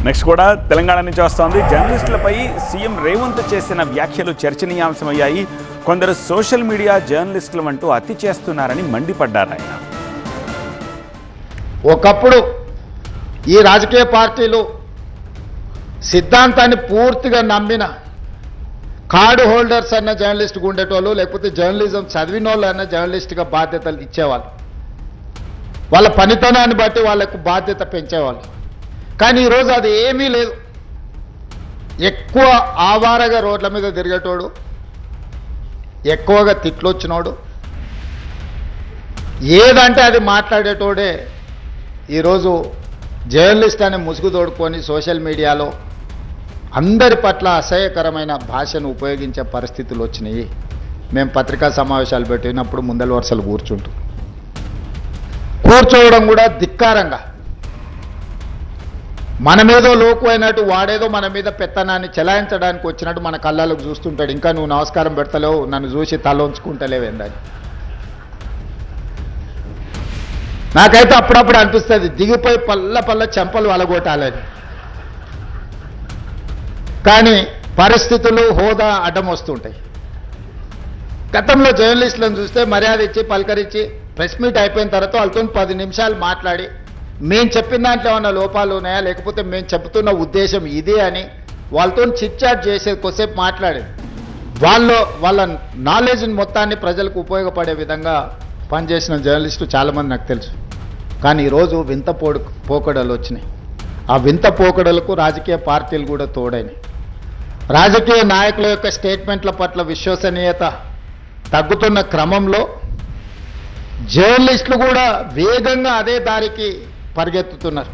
Next కూడా తెలంగాణ నుంచి వస్తోంది. జర్నలిస్టులపై సీఎం రేవంత్ చేసిన వ్యాఖ్యలు చర్చనీయాంశమయ్యాయి. కొందరు సోషల్ మీడియా జర్నలిస్టులు అంటూ అతి చేస్తున్నారని మండిపడ్డారు ఆయన. ఒకప్పుడు ఈ రాజకీయ పార్టీలు సిద్ధాంతాన్ని పూర్తిగా నమ్మిన కార్డు హోల్డర్స్ అన్న జర్నలిస్ట్గా ఉండేటోళ్ళు, లేకపోతే జర్నలిజం చదివిన వాళ్ళు అన్న జర్నలిస్ట్గా బాధ్యతలు ఇచ్చేవాళ్ళు. వాళ్ళ పనితనాన్ని బట్టి వాళ్ళకు బాధ్యత పెంచేవాళ్ళు. కానీ ఈరోజు అది ఏమీ లేదు. ఎక్కువ ఆవారగా రోడ్ల మీద తిరిగేటోడు, ఎక్కువగా తిట్లొచ్చినోడు, ఏదంటే అది మాట్లాడేటోడే ఈరోజు జర్నలిస్ట్ అనే ముసుగు తోడుకొని సోషల్ మీడియాలో అందరి పట్ల అసహ్యకరమైన భాషను ఉపయోగించే పరిస్థితులు వచ్చినాయి. మేము పత్రికా సమావేశాలు పెట్టినప్పుడు ముందల వరుసలు కూర్చోవడం కూడా ధిక్కారంగా, మన మీదో లోకు అయినట్టు వాడేదో మన మీద పెత్తనాన్ని చెలాయించడానికి వచ్చినట్టు మన కళ్ళకు చూస్తుంటాడు. ఇంకా నువ్వు నమస్కారం పెడతలేవు, నన్ను చూసి తల ఉంచుకుంటలేవేందని. నాకైతే అప్పుడప్పుడు అనిపిస్తుంది దిగిపోయి పల్ల చెంపలు వలగొట్టాలని. కానీ పరిస్థితులు హోదా అడ్డం వస్తుంటాయి. గతంలో జర్నలిస్టులను చూస్తే మర్యాద ఇచ్చి పలకరించి ప్రెస్ మీట్ అయిపోయిన తర్వాత వాళ్ళతో 10 నిమిషాలు మాట్లాడి మేము చెప్పిన దాంట్లో ఏమన్నా లోపాలు ఉన్నాయా, లేకపోతే మేము చెబుతున్న ఉద్దేశం ఇదే అని వాళ్ళతో చిట్చాట్ చేసేది, కొద్దిసేపు మాట్లాడేది. వాళ్ళ నాలెడ్జ్ని మొత్తాన్ని ప్రజలకు ఉపయోగపడే విధంగా పనిచేసిన జర్నలిస్టు చాలామంది నాకు తెలుసు. కానీ ఈరోజు వింత పోకడలు వచ్చినాయి. ఆ వింత పోకడలకు రాజకీయ పార్టీలు కూడా తోడైనాయి. రాజకీయ నాయకుల యొక్క స్టేట్మెంట్ల పట్ల విశ్వసనీయత తగ్గుతున్న క్రమంలో జర్నలిస్టులు కూడా వేగంగా అదే దారికి పరిగెత్తుతున్నారు.